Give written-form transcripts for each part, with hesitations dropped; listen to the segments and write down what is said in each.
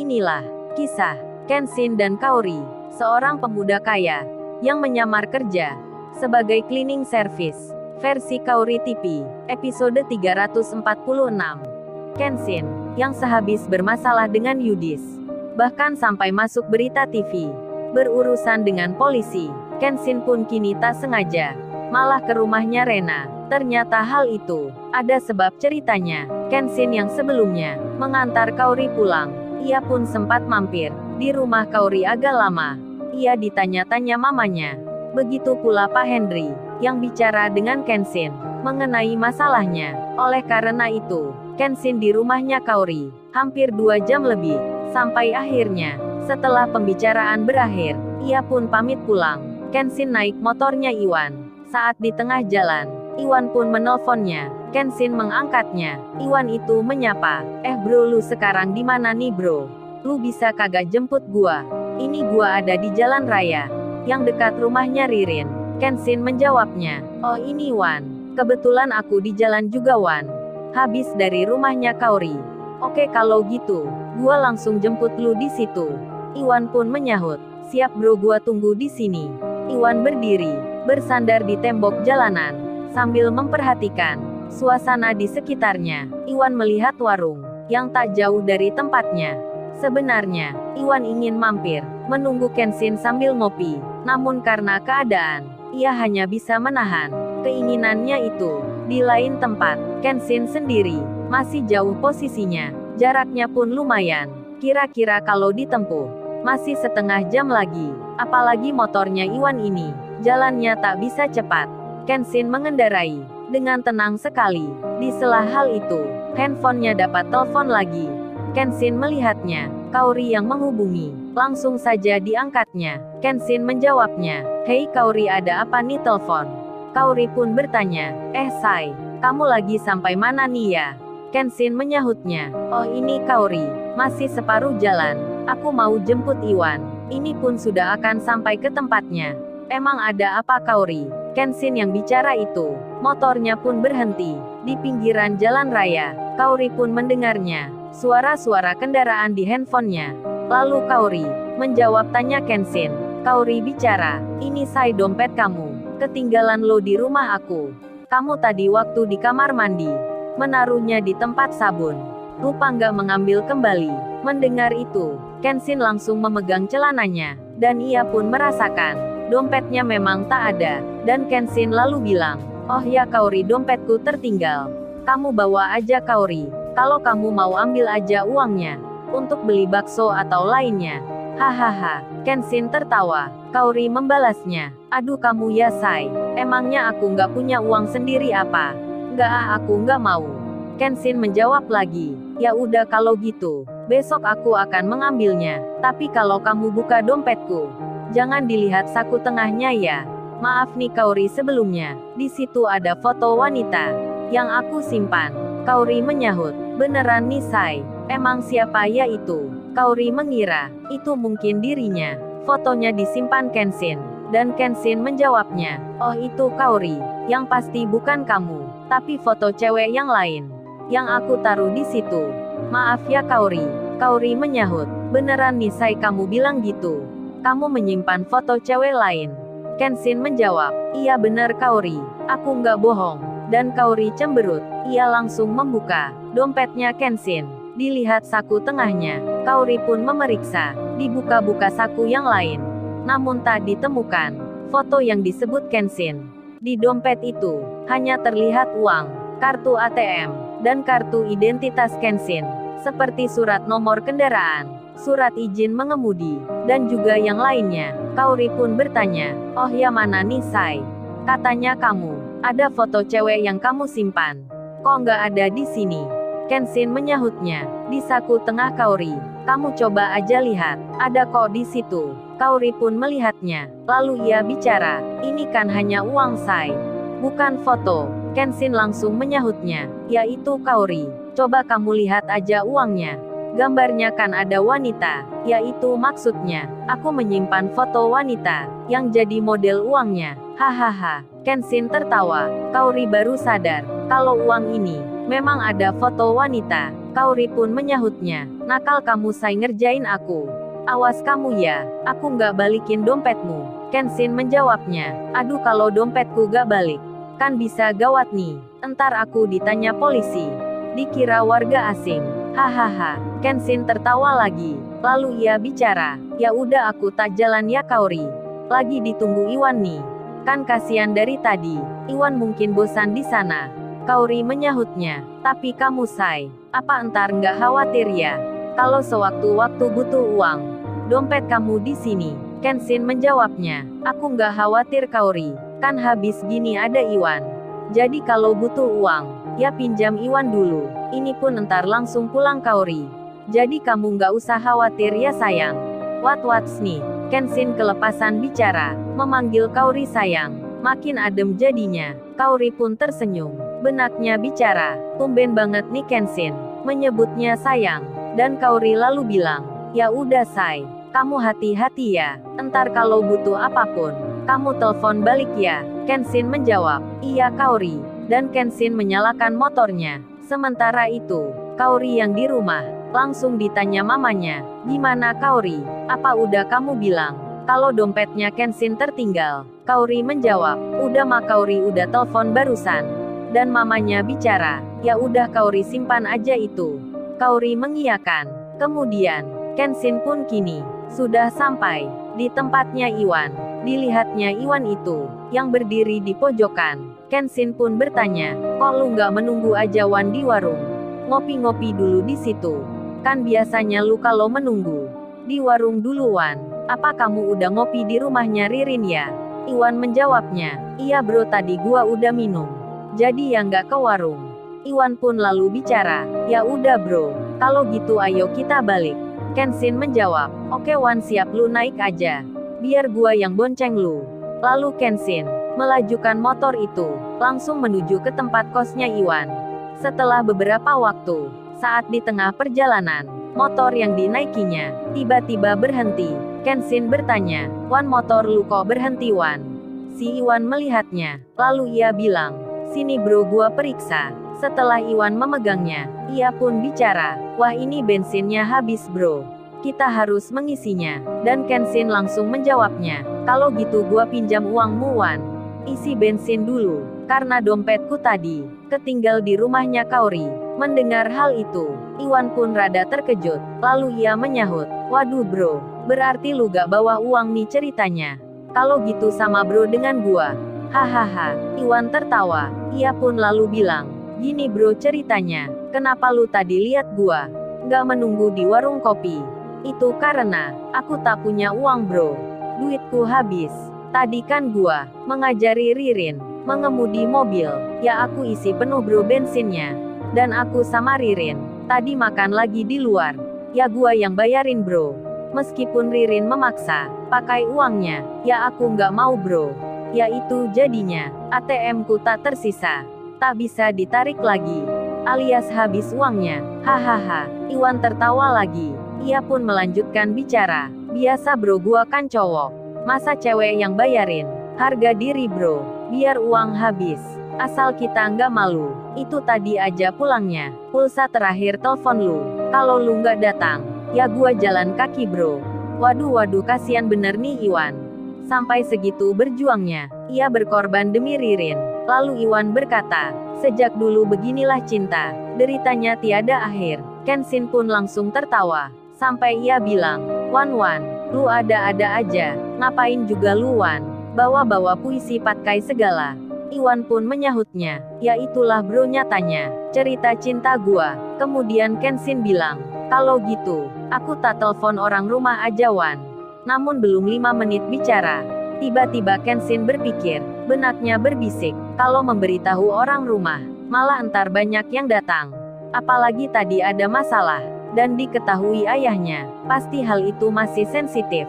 Inilah kisah Kenshin dan Kaori, seorang pemuda kaya yang menyamar kerja sebagai cleaning service. Versi Kaori TV, episode 346. Kenshin, yang sehabis bermasalah dengan Yudis, bahkan sampai masuk berita TV, berurusan dengan polisi. Kenshin pun kini tak sengaja malah ke rumahnya Rena. Ternyata hal itu ada sebab ceritanya. Kenshin yang sebelumnya mengantar Kaori pulang, ia pun sempat mampir di rumah Kaori agak lama. Ia ditanya-tanya mamanya. Begitu pula Pak Henry, yang bicara dengan Kenshin mengenai masalahnya. Oleh karena itu, Kenshin di rumahnya Kaori hampir 2 jam lebih, sampai akhirnya, setelah pembicaraan berakhir, ia pun pamit pulang. Kenshin naik motornya Iwan. Saat di tengah jalan, Iwan pun menelponnya. Kenshin mengangkatnya. Iwan itu menyapa, bro, lu sekarang di mana nih bro? Lu bisa kagak jemput gua? Ini gua ada di jalan raya yang dekat rumahnya Ririn. Kenshin menjawabnya, oh ini Wan, kebetulan aku di jalan juga Wan, habis dari rumahnya Kaori. Oke kalau gitu, gua langsung jemput lu di situ. Iwan pun menyahut, siap bro, gua tunggu di sini. Iwan berdiri, bersandar di tembok jalanan, sambil memperhatikan suasana di sekitarnya. Iwan melihat warung yang tak jauh dari tempatnya. Sebenarnya, Iwan ingin mampir, menunggu Kenshin sambil ngopi. Namun karena keadaan, ia hanya bisa menahan keinginannya itu. Di lain tempat, Kenshin sendiri masih jauh posisinya. Jaraknya pun lumayan. Kira-kira kalau ditempuh, masih setengah jam lagi. Apalagi motornya Iwan ini, jalannya tak bisa cepat. Kenshin mengendarai dengan tenang sekali. Di sela hal itu, handphonenya dapat telepon lagi. Kenshin melihatnya, Kaori yang menghubungi. Langsung saja diangkatnya. Kenshin menjawabnya, hei Kaori, ada apa nih telepon? Kaori pun bertanya, Sai, kamu lagi sampai mana nih ya? Kenshin menyahutnya, oh ini Kaori, masih separuh jalan. Aku mau jemput Iwan. Ini pun sudah akan sampai ke tempatnya. Emang ada apa Kaori? Kenshin yang bicara itu. Motornya pun berhenti di pinggiran jalan raya. Kaori pun mendengarnya. Suara-suara kendaraan di handphonenya. Lalu Kaori menjawab tanya Kenshin. Kaori bicara, ini Sai, dompet kamu ketinggalan lo di rumah aku. Kamu tadi waktu di kamar mandi menaruhnya di tempat sabun. Lupa nggak mengambil kembali. Mendengar itu, Kenshin langsung memegang celananya. Dan ia pun merasakan dompetnya memang tak ada. Dan Kenshin lalu bilang, oh ya Kaori, dompetku tertinggal. Kamu bawa aja Kaori. Kalau kamu mau ambil aja uangnya. Untuk beli bakso atau lainnya. Hahaha. Kenshin tertawa. Kaori membalasnya. Aduh kamu ya Sai. Emangnya aku nggak punya uang sendiri apa? Nggak aku nggak mau. Kenshin menjawab lagi. Ya udah kalau gitu. Besok aku akan mengambilnya. Tapi kalau kamu buka dompetku, jangan dilihat saku tengahnya ya. Maaf nih Kaori, sebelumnya di situ ada foto wanita yang aku simpan. Kaori menyahut, beneran nih Sai? Emang siapa ya itu? Kaori mengira itu mungkin dirinya. Fotonya disimpan Kenshin. Dan Kenshin menjawabnya, oh itu Kaori, yang pasti bukan kamu, tapi foto cewek yang lain yang aku taruh di situ. Maaf ya Kaori. Kaori menyahut, beneran nih Sai kamu bilang gitu? Kamu menyimpan foto cewek lain? Kenshin menjawab, iya bener Kaori, aku nggak bohong. Dan Kaori cemberut. Ia langsung membuka dompetnya Kenshin. Dilihat saku tengahnya. Kaori pun memeriksa. Dibuka-buka saku yang lain. Namun tak ditemukan foto yang disebut Kenshin. Di dompet itu hanya terlihat uang, kartu ATM, dan kartu identitas Kenshin. Seperti surat nomor kendaraan, surat izin mengemudi, dan juga yang lainnya. Kaori pun bertanya, oh ya mana nih Sai? Katanya kamu ada foto cewek yang kamu simpan. Kok nggak ada di sini? Kenshin menyahutnya. Di saku tengah Kaori. Kamu coba aja lihat. Ada kok di situ. Kaori pun melihatnya. Lalu ia bicara. Ini kan hanya uang Sai, bukan foto. Kenshin langsung menyahutnya. Yaitu Kaori. Coba kamu lihat aja uangnya. Gambarnya kan ada wanita. Yaitu maksudnya, aku menyimpan foto wanita yang jadi model uangnya. Hahaha. Kenshin tertawa. Kaori baru sadar kalau uang ini memang ada foto wanita. Kaori pun menyahutnya. Nakal kamu Sai ngerjain aku. Awas kamu ya, aku nggak balikin dompetmu. Kenshin menjawabnya. Aduh kalau dompetku gak balik, kan bisa gawat nih. Entar aku ditanya polisi. Dikira warga asing. Hahaha. Kenshin tertawa lagi. Lalu ia bicara. Ya udah aku tak jalan ya Kaori. Lagi ditunggu Iwan nih. Kan kasihan dari tadi. Iwan mungkin bosan di sana. Kaori menyahutnya. Tapi kamu Sai, apa entar nggak khawatir ya? Kalau sewaktu-waktu butuh uang, dompet kamu di sini. Kenshin menjawabnya. Aku nggak khawatir Kaori. Kan habis gini ada Iwan. Jadi kalau butuh uang, ya pinjam Iwan dulu. Ini pun entar langsung pulang Kaori. Jadi kamu nggak usah khawatir ya sayang. What's nih? Kenshin kelepasan bicara, memanggil Kaori sayang. Makin adem jadinya. Kaori pun tersenyum. Benaknya bicara. Tumben banget nih Kenshin menyebutnya sayang. Dan Kaori lalu bilang, ya udah Sai, kamu hati-hati ya. Entar kalau butuh apapun, kamu telepon balik ya. Kenshin menjawab, iya Kaori. Dan Kenshin menyalakan motornya. Sementara itu, Kaori yang di rumah, langsung ditanya mamanya, gimana Kaori? Apa udah kamu bilang kalau dompetnya Kenshin tertinggal? Kaori menjawab, udah Ma Kaori udah telepon barusan. Dan mamanya bicara, ya udah Kaori simpan aja itu. Kaori mengiyakan. Kemudian, Kenshin pun kini sudah sampai di tempatnya Iwan. Dilihatnya Iwan itu yang berdiri di pojokan. Kenshin pun bertanya, kok lu nggak menunggu aja Wan di warung? Ngopi-ngopi dulu di situ. Kan biasanya lu kalau menunggu di warung dulu Wan. Apa kamu udah ngopi di rumahnya Ririn ya? Iwan menjawabnya, iya bro tadi gua udah minum. Jadi ya nggak ke warung. Iwan pun lalu bicara, ya udah bro, kalau gitu ayo kita balik. Kenshin menjawab, oke Wan siap lu naik aja. Biar gua yang bonceng lu. Lalu Kenshin melajukan motor itu, langsung menuju ke tempat kosnya Iwan. Setelah beberapa waktu, saat di tengah perjalanan, motor yang dinaikinya tiba-tiba berhenti. Kenshin bertanya, Wan motor lu kok berhenti Wan? Si Iwan melihatnya, lalu ia bilang, sini bro gua periksa. Setelah Iwan memegangnya, ia pun bicara, wah ini bensinnya habis bro. Kita harus mengisinya. Dan Kenshin langsung menjawabnya, kalau gitu gua pinjam uangmu Wan. Isi bensin dulu, karena dompetku tadi ketinggal di rumahnya Kaori. Mendengar hal itu, Iwan pun rada terkejut, lalu ia menyahut, waduh bro, berarti lu gak bawa uang nih ceritanya. Kalau gitu sama bro dengan gua. Hahaha, Iwan tertawa, ia pun lalu bilang, gini bro ceritanya, kenapa lu tadi lihat gua nggak menunggu di warung kopi? Itu karena aku tak punya uang bro. Duitku habis. Tadi kan gua mengajari Ririn mengemudi mobil. Ya aku isi penuh bro bensinnya. Dan aku sama Ririn tadi makan lagi di luar. Ya gua yang bayarin bro. Meskipun Ririn memaksa pakai uangnya, ya aku nggak mau bro. Ya itu jadinya ATM-ku tak tersisa. Tak bisa ditarik lagi, alias habis uangnya. Hahaha, Iwan tertawa lagi. Ia pun melanjutkan bicara, biasa bro gua kan cowok. Masa cewek yang bayarin? Harga diri bro, biar uang habis. Asal kita nggak malu. Itu tadi aja pulangnya. Pulsa terakhir telepon lu. Kalau lu nggak datang, ya gua jalan kaki bro. Waduh kasihan bener nih Iwan. Sampai segitu berjuangnya, ia berkorban demi Ririn. Lalu Iwan berkata, sejak dulu beginilah cinta, deritanya tiada akhir. Kenshin pun langsung tertawa, sampai ia bilang, Wan, lu ada-ada aja, ngapain juga lu Wan, bawa-bawa puisi patkai segala. Iwan pun menyahutnya, ya itulah bro nyatanya, cerita cinta gua. Kemudian Kenshin bilang, kalau gitu, aku tak telepon orang rumah aja Wan. Namun belum 5 menit bicara, tiba-tiba Kenshin berpikir, benaknya berbisik, kalau memberitahu orang rumah, malah entar banyak yang datang. Apalagi tadi ada masalah, dan diketahui ayahnya, pasti hal itu masih sensitif.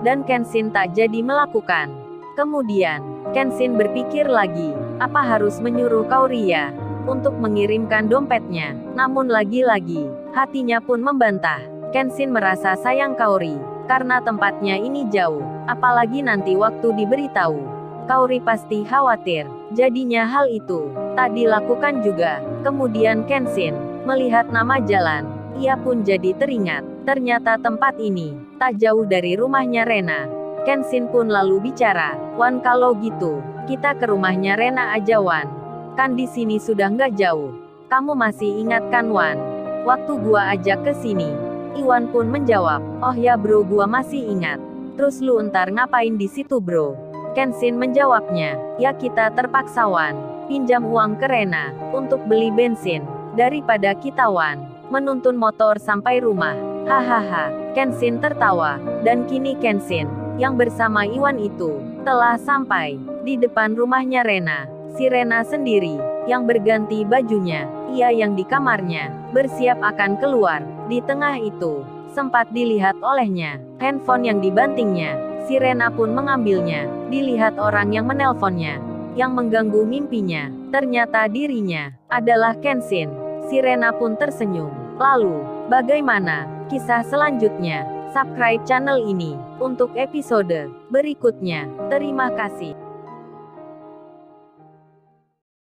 Dan Kenshin tak jadi melakukan. Kemudian, Kenshin berpikir lagi, apa harus menyuruh Kaori ya untuk mengirimkan dompetnya. Namun lagi-lagi, hatinya pun membantah. Kenshin merasa sayang Kaori, karena tempatnya ini jauh, apalagi nanti waktu diberitahu. Kaori pasti khawatir, jadinya hal itu tak dilakukan juga. Kemudian Kenshin Melihat nama jalan, ia pun jadi teringat. Ternyata tempat ini tak jauh dari rumahnya Rena. Kenshin pun lalu bicara, "Wan, kalau gitu, kita ke rumahnya Rena aja Wan. Kan di sini sudah nggak jauh. Kamu masih ingat kan Wan? Waktu gua ajak ke sini." Iwan pun menjawab, "Oh ya bro, gua masih ingat. Terus lu entar ngapain di situ bro?" Kenshin menjawabnya, "Ya kita terpaksa Wan. Pinjam uang ke Rena untuk beli bensin. Daripada kita Wan menuntun motor sampai rumah." Hahaha. Kenshin tertawa. Dan kini Kenshin yang bersama Iwan itu telah sampai di depan rumahnya Rena. Si Rena sendiri yang berganti bajunya, ia yang di kamarnya bersiap akan keluar. Di tengah itu sempat dilihat olehnya handphone yang dibantingnya. Si Rena pun mengambilnya. Dilihat orang yang menelponnya, yang mengganggu mimpinya. Ternyata dirinya adalah Kenshin. Si Rena pun tersenyum. Lalu, bagaimana kisah selanjutnya? Subscribe channel ini untuk episode berikutnya. Terima kasih.